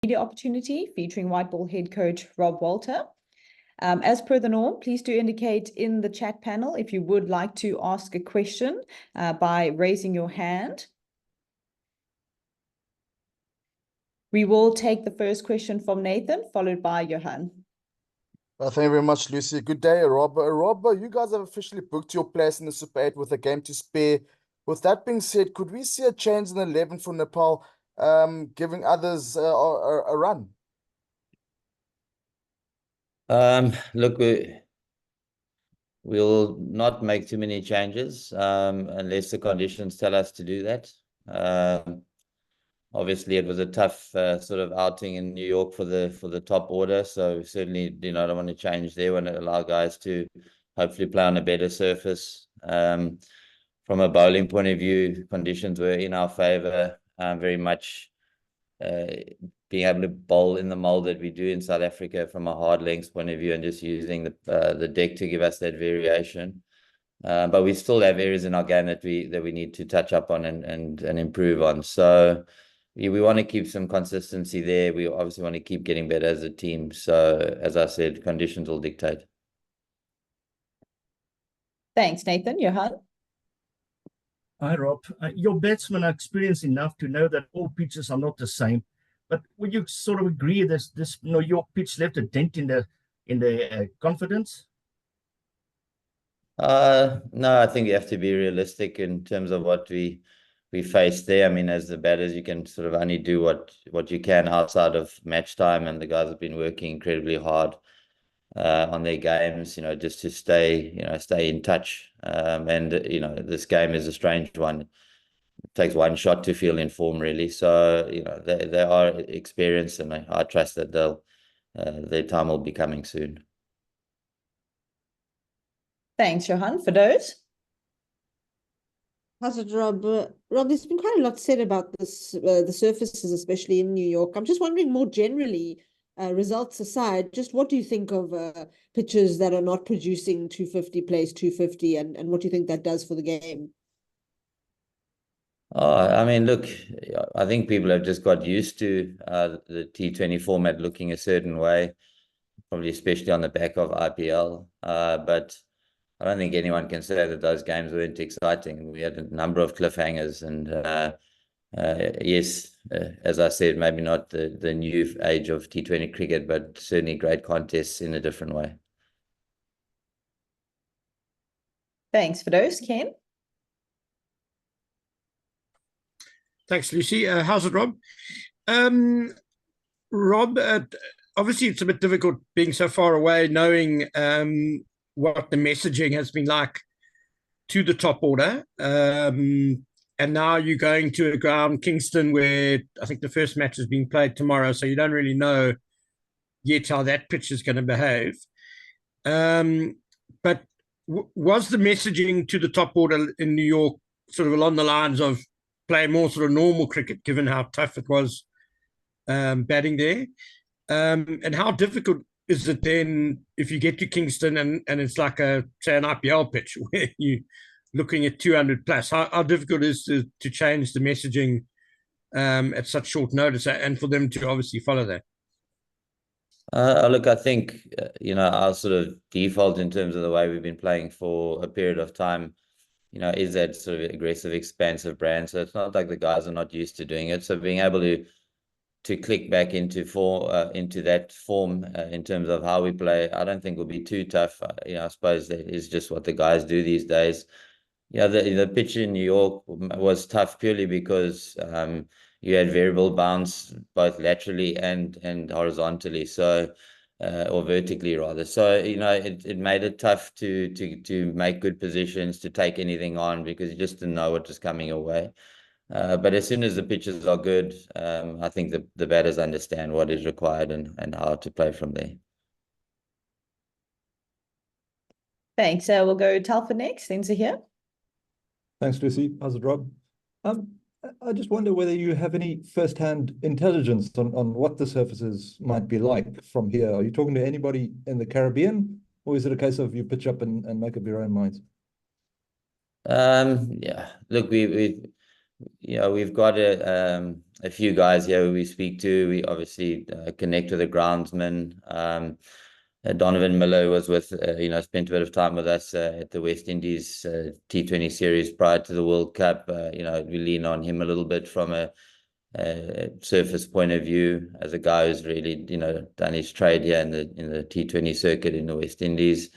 Media opportunity featuring white ball head coach Rob Walter. As per the norm, please do indicate in the chat panel if you would like to ask a question by raising your hand. We will take the first question from Nathan, followed by Johan. Thank you very much, Lucy. Good day, Rob. Rob, you guys have officially booked your place in the Super 8 with a game to spare. With that being said, could we see a change in the 11 for Nepal, giving others a run? Look, we'll not make too many changes unless the conditions tell us to do that. Obviously, it was a tough sort of outing in New York for the top order, so certainly I don't want to change there. Want to allow guys to hopefully play on a better surface. From a bowling point of view, conditions were in our favor, very much being able to bowl in the mold that we do in South Africa from a hard lengths point of view, and just using the deck to give us that variation. But we still have areas in our game that we need to touch up on and improve on. So we want to keep some consistency there. We obviously want to keep getting better as a team. So as I said, conditions will dictate. Thanks, Nathan. Johan? Hi, Rob. Your batsmen are experienced enough to know that all pitches are not the same. But would you sort of agree this your pitch left a dent in the confidence? No, I think you have to be realistic in terms of what we faced there. I mean, as the batters, you can sort of only do what you can outside of match time, and the guys have been working incredibly hard on their games, just to stay in touch. And this game is a strange one. It takes one shot to feel in form, really. So they are experienced, and I trust that their time will be coming soon. Thanks, Johan. For those? How's it, Rob? Rob, there's been quite a lot said about this, the surfaces, especially in New York. I'm just wondering more generally, results aside, just what do you think of pitches that are not producing 250 plays 250, and what do you think that does for the game? I mean, look, I think people have just got used to the T20 format looking a certain way, probably especially on the back of IPL. But I don't think anyone can say that those games weren't exciting. We had a number of cliffhangers, and yes, as I said, maybe not the new age of T20 cricket, but certainly great contests in a different way. Thanks for those, Ken. Thanks, Lucy. How's it, Rob? Rob, obviously it's a bit difficult being so far away, knowing what the messaging has been like to the top order. And now you're going to a ground, Kingston, where I think the first match is being played tomorrow, so you don't really know yet how that pitch is going to behave. But was the messaging to the top order in New York sort of along the lines of play more sort of normal cricket, given how tough it was batting there? And how difficult is it then if you get to Kingston and it's like say an IPL pitch where you're looking at 200 plus? How difficult is it to change the messaging at such short notice, and for them to obviously follow that? Look, I think, our sort of default in terms of the way we've been playing for a period of time, is that sort of aggressive, expansive brand. So it's not like the guys are not used to doing it. So being able to click back into that form in terms of how we play, I don't think will be too tough. I suppose that is just what the guys do these days. The pitch in New York was tough purely because you had variable bounce both laterally and horizontally, so or vertically rather. So it made it tough to make good positions, to take anything on, because you just didn't know what was coming your way. But as soon as the pitches are good, I think the batters understand what is required and how to play from there. Thanks. We'll go Telford next. Things are here. Thanks, Lucy. How's it, Rob? I just wonder whether you have any first-hand intelligence on what the surfaces might be like from here. Are you talking to anybody in the Caribbean, or is it a case of you pitch up and make up your own minds? Yeah. Look, we've got a a few guys here who we speak to. We obviously connect with the groundsman. Donovan Miller was with, spent a bit of time with us at the West Indies T20 series prior to the World Cup. We lean on him a little bit from a surface point of view, as a guy who's really, done his trade here in the T20 circuit in the West Indies.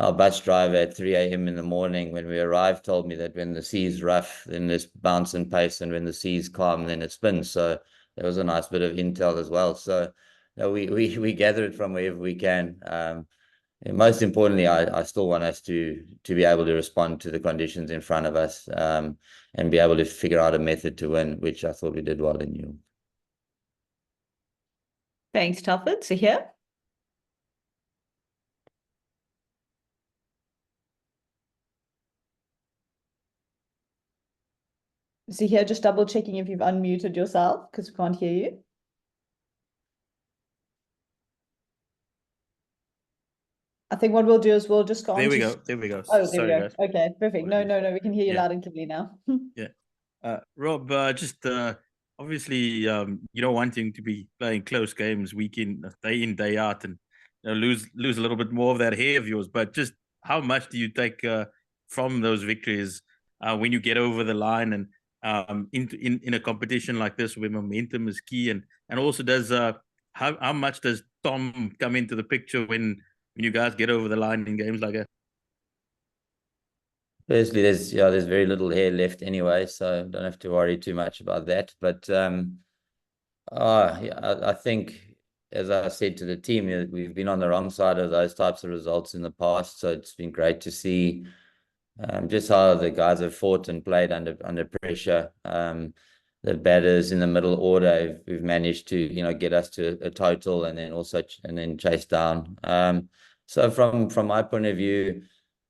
Our bus driver at 3 a.m. in the morning when we arrived told me that when the sea's rough, then there's bounce and pace, and when the sea's calm, then it spins. So there was a nice bit of intel as well. So we gather it from wherever we can. And most importantly, I still want us to be able to respond to the conditions in front of us, and be able to figure out a method to win, which I thought we did well in New York. Thanks, Telford. So here. So here, just double checking if you've unmuted yourself because we can't hear you. I think what we'll do is we'll just go on There we to... go. There we go. Oh, there Sorry, we go. guys. Okay, perfect. No, we can hear you Yeah. loud and clearly now. Rob, just obviously, wanting to be playing close games week in, day out, and lose a little bit more of that hair of yours. But just how much do you take from those victories when you get over the line and in a competition like this where momentum is key, and also does how much does Tom come into the picture when you guys get over the line in games like that? Firstly, there's very little hair left anyway, so don't have to worry too much about that. But I think, as I said to the team, we've been on the wrong side of those types of results in the past. So it's been great to see just how the guys have fought and played under pressure. The batters in the middle order, we've managed to get us to a total, and then chase down. So from my point of view,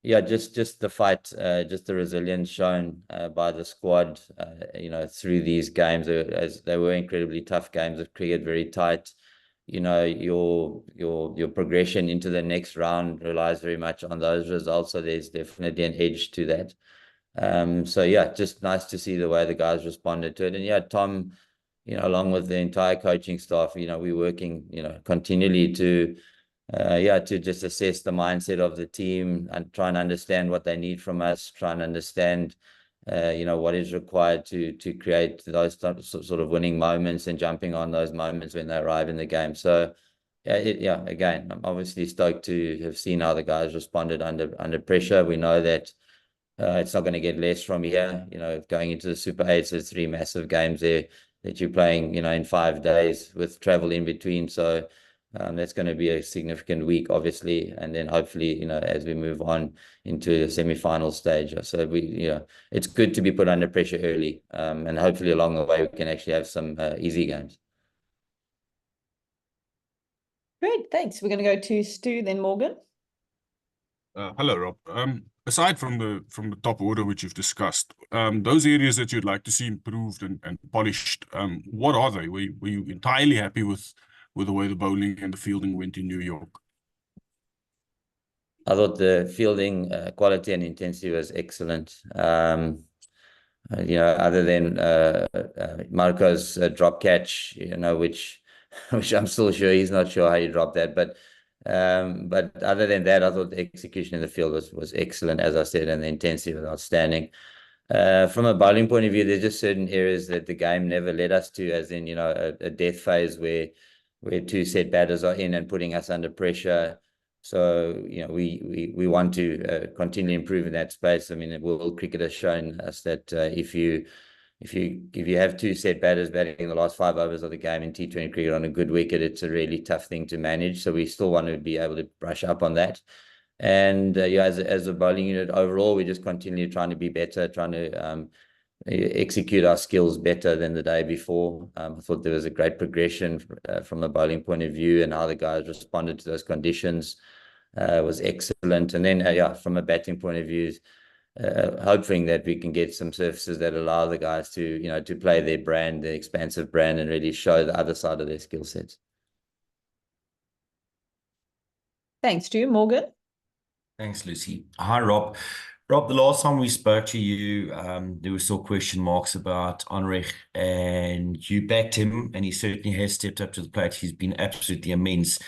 yeah, just the fight, just the resilience shown by the squad, through these games, as they were incredibly tough games of cricket, very tight. Your progression into the next round relies very much on those results. So there's definitely an edge to that. So yeah, just nice to see the way the guys responded to it. And yeah, Tom, along with the entire coaching staff, we're working, continually to just assess the mindset of the team and try and understand what they need from us, try and understand, what is required to create those sort of winning moments and jumping on those moments when they arrive in the game. So, again, I'm obviously stoked to have seen how the guys responded under pressure. We know that it's not going to get less from here. Going into the Super 8s, there's 3 massive games there that you're playing, in 5 days with travel in between. So that's going to be a significant week, obviously, and then hopefully, as we move on into the semi-final stage. So it's good to be put under pressure early, and hopefully along the way we can actually have some easy games. Great, thanks. We're going to go to Stu, then Morgan. Hello, Rob. Aside from the top order which you've discussed, those areas that you'd like to see improved and polished, what are they? Were you entirely happy with the way the bowling and the fielding went in New York? I thought the fielding quality and intensity was excellent. Other than Marco's drop catch, which I'm still sure he's not sure how you drop that, but other than that, I thought the execution in the field was excellent, as I said, and the intensity was outstanding. From a bowling point of view, there's just certain areas that the game never led us to, as in, a death phase where 2 set batters are in and putting us under pressure. So, we want to continue improving that space. I mean, World Cricket has shown us that if you have 2 set batters batting in the last 5 overs of the game in T20 cricket on a good wicket, it's a really tough thing to manage. So we still want to be able to brush up on that. And as a bowling unit overall, we just continue trying to be better, trying to execute our skills better than the day before. I thought there was a great progression from a bowling point of view, and how the guys responded to those conditions was excellent. And then from a batting point of view, hoping that we can get some surfaces that allow the guys to to play their brand, their expansive brand, and really show the other side of their skill sets. Thanks, Stu. Morgan. Thanks, Lucy. Hi, Rob. Rob, the last time we spoke to you, there were still question marks about Henrich, and you backed him, and he certainly has stepped up to the plate. He's been absolutely immense.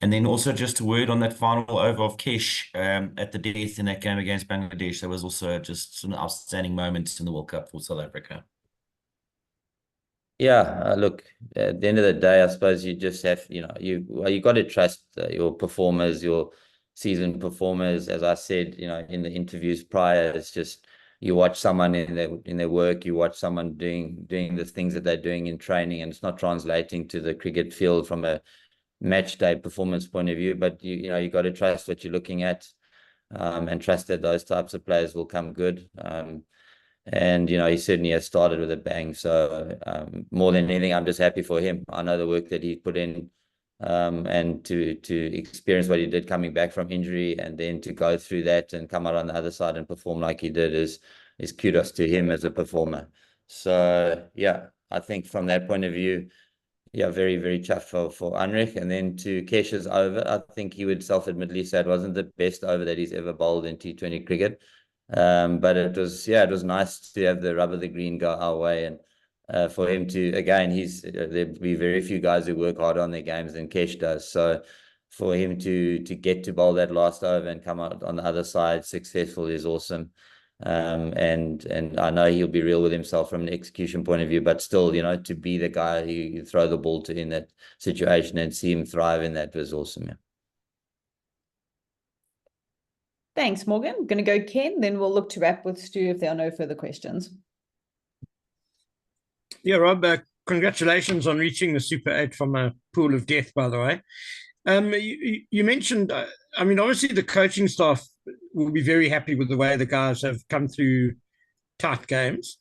And then also just a word on that final over of Kesh at the death in that game against Bangladesh. That was also just an outstanding moment in the World Cup for South Africa. Yeah, look, at the end of the day, I suppose you just have, you got to trust your performers, your seasoned performers. As I said, in the interviews prior, it's just you watch someone in their work, you watch someone doing the things that they're doing in training, and it's not translating to the cricket field from a match day performance point of view. But you got to trust what you're looking at, and trust that those types of players will come good. And he certainly has started with a bang. So more than anything, I'm just happy for him. I know the work that he put in, and to experience what he did coming back from injury, and then to go through that and come out on the other side and perform like he did is kudos to him as a performer. So yeah, I think from that point of view, yeah, very, very tough for Heinrich. And then to Kesh's over, I think he would self-admittedly say it wasn't the best over that he's ever bowled in T20 cricket. But it was nice to have the rub of the green go our way, and for him to, again, there'll be very few guys who work harder on their games than Kesh does. So for him to get to bowl that last over and come out on the other side successful is awesome. And I know he'll be real with himself from an execution point of view, but still, to be the guy who you throw the ball to in that situation and see him thrive in that was awesome. Yeah. Thanks, Morgan. I'm going to go Ken, then we'll look to wrap with Stu if there are no further questions. Yeah, Rob, congratulations on reaching the Super 8 from a pool of death, by the way. You mentioned, obviously the coaching staff will be very happy with the way the guys have come through tight games.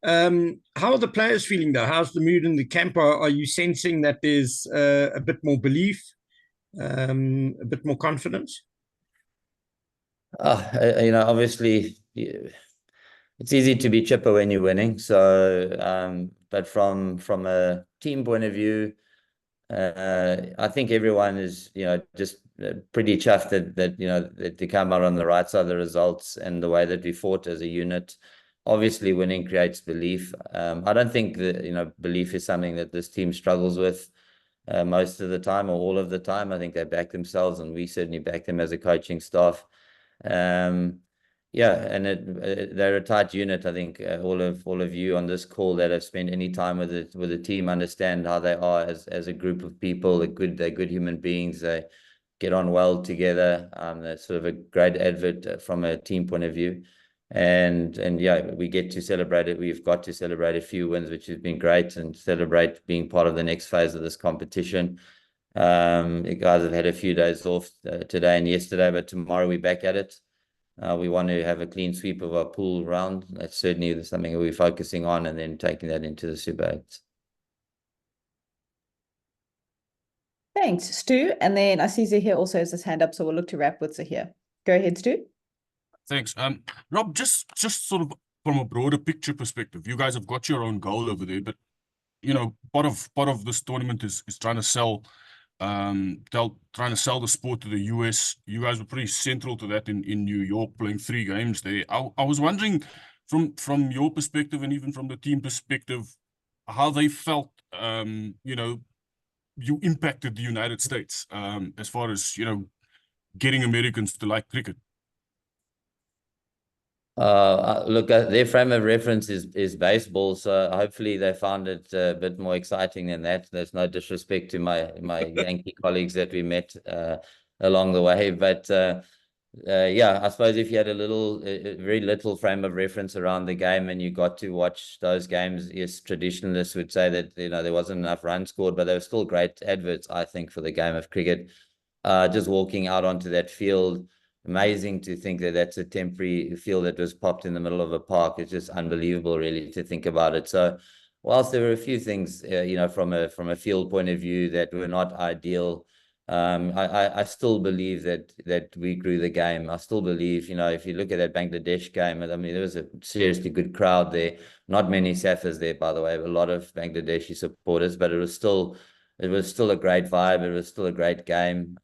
How are the players feeling, though? How's the mood in the camp? Are you sensing that there's a bit more belief, a bit more confidence? Obviously, it's easy to be chipper when you're winning. So, but from a team point of view, I think everyone is, just pretty chuffed that they come out on the right side of the results and the way that we fought as a unit. Obviously, winning creates belief. I don't think that, belief is something that this team struggles with most of the time or all of the time. I think they back themselves, and we certainly back them as a coaching staff. Yeah, and they're a tight unit. I think all of you on this call that have spent any time with the team understand how they are as a group of people. They're good human beings. They get on well together. They're sort of a great advert from a team point of view. And yeah, we get to celebrate it. We've got to celebrate a few wins, which has been great, and celebrate being part of the next phase of this competition. You guys have had a few days off today and yesterday, but tomorrow we're back at it. We want to have a clean sweep of our pool round. That's certainly something we're focusing on, and then taking that into the Super 8. Thanks, Stu. And then I see Zahir also has his hand up, so we'll look to wrap with Zahir. Go ahead, Stu. Thanks. Rob, just sort of from a broader picture perspective, you guys have got your own goal over there, but part of this tournament is trying to sell the sport to the US. You guys were pretty central to that in New York, playing 3 games there. I was wondering from your perspective, and even from the team perspective, how they felt you impacted the United States as far as getting Americans to like cricket. Look, their frame of reference is baseball, so hopefully they found it a bit more exciting than that. There's no disrespect to my Yankee colleagues that we met along the way, but yeah, I suppose if you had very little frame of reference around the game, and you got to watch those games, yes, traditionalists would say that there wasn't enough runs scored, but they were still great adverts, I think, for the game of cricket. Just walking out onto that field. Amazing to think that that's a temporary field that was popped in the middle of a park. It's just unbelievable, really, to think about it. So, whilst there were a few things, from a field point of view that were not ideal, I still believe that we grew the game. I still believe, if you look at that Bangladesh game, I mean, there was a seriously good crowd there. Not many Saffers there, by the way, a lot of Bangladeshi supporters, but it was still a great vibe. It was still a great game.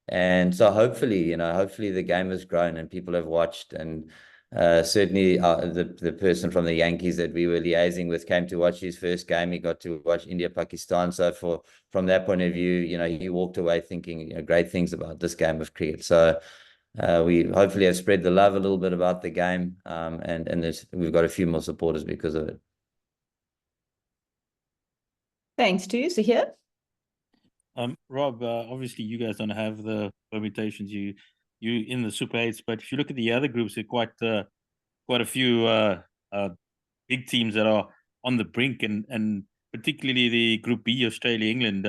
And so hopefully, hopefully the game has grown and people have watched, and certainly the person from the Yankees that we were liaising with came to watch his first game. He got to watch India-Pakistan. So from that point of view, he walked away thinking great things about this game of cricket. So we hopefully have spread the love a little bit about the game, and we've got a few more supporters because of it. Thanks to you. So here. Rob, obviously you guys don't have the permutations you in the Super 8s, but if you look at the other groups, there are quite a few big teams that are on the brink, and particularly the Group B, Australia, England.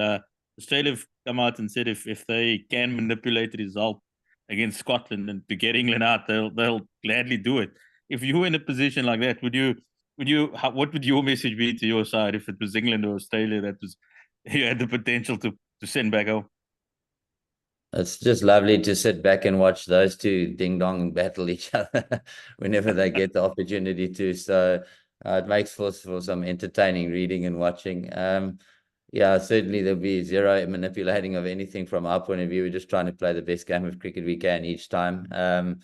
Australia have come out and said if they can manipulate the result against Scotland and to get England out, they'll gladly do it. If you were in a position like that, what would your message be to your side if it was England or Australia that you had the potential to send back home? It's just lovely to sit back and watch those two ding-dong battle each other whenever they get the opportunity to. So it makes for some entertaining reading and watching. Yeah, certainly there'll be zero manipulating of anything from our point of view. We're just trying to play the best game of cricket we can each time.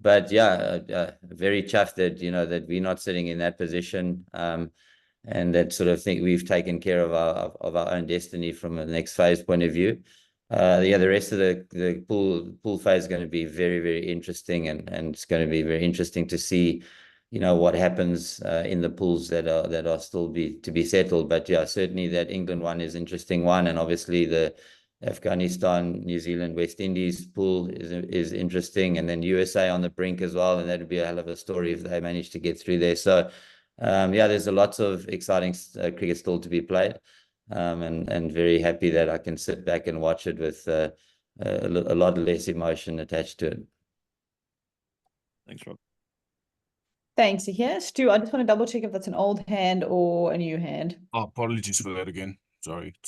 But yeah, very chuffed that, that we're not sitting in that position. And that sort of thing, we've taken care of our own destiny from a next phase point of view. The rest of the pool phase is going to be very, very interesting, and it's going to be very interesting to see, what happens in the pools that are still to be settled. But yeah, certainly that England one is interesting one, and obviously the Afghanistan, New Zealand, West Indies pool is interesting, and then USA on the brink as well, and that'd be a hell of a story if they manage to get through there. So yeah, there's lots of exciting cricket still to be played. And very happy that I can sit back and watch it with a lot less emotion attached to it. Thanks, Rob. Thanks. Here, Stu, I just want to double check if that's an old hand or a new hand. Apologies for that again. Sorry.